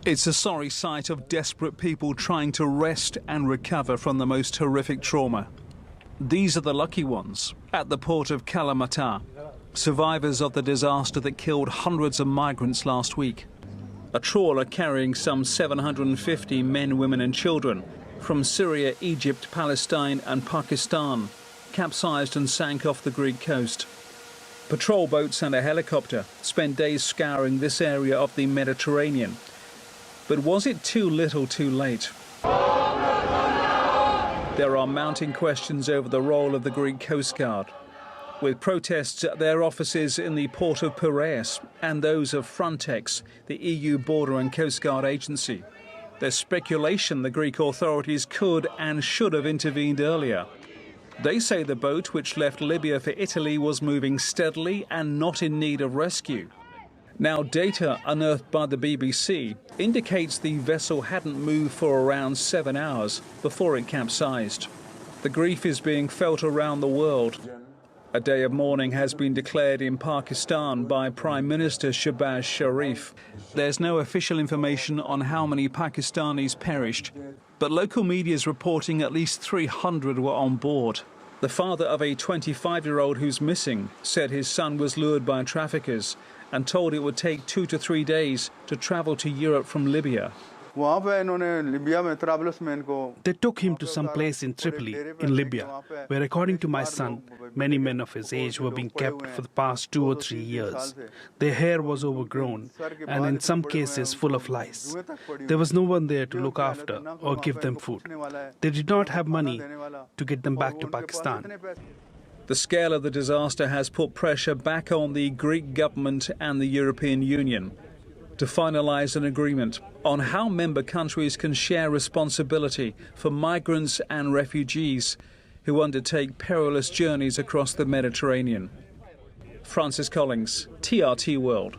It's a sorry sight of desperate people trying to rest and recover from the most horrific trauma. These are the lucky ones at the port of Kalamata, survivors of the disaster that killed hundreds of migrants last week. A trawler carrying some 750 men, women and children from Syria, Egypt, Palestine and Pakistan capsized and sank off the Greek coast. Patrol boats and a helicopter spent days scouring this area of the Mediterranean. But was it too little too late? There are mounting questions over the role of the Greek coastguard, with protests at their offices in the port of Piraeus and those of Frontex, the EU border and coastguard agency. There's speculation the Greek authorities could and should have intervened earlier. They say the boat which left Libya for Italy was moving steadily and not in need of rescue. Now, data unearthed by the BBC indicates the vessel hadn't moved for around 7 hours before it capsized. The grief is being felt around the world. A day of mourning has been declared in Pakistan by Prime Minister Shehbaz Sharif. There's no official information on how many Pakistanis perished, but local media is reporting at least 300 were on board. The father of a 25-year-old who's missing said his son was lured by traffickers and told it would take 2 to 3 days to travel to Europe from Libya. They took him to some place in Tripoli, in Libya, where, according to my son, many men of his age were being kept for the past 2 or 3 years. Their hair was overgrown and in some cases full of lice. There was no one there to look after or give them food. They did not have money to get them back to Pakistan. The scale of the disaster has put pressure back on the Greek government and the European Union to finalise an agreement on how member countries can share responsibility for migrants and refugees who undertake perilous journeys across the Mediterranean. Francis Collings, TRT World.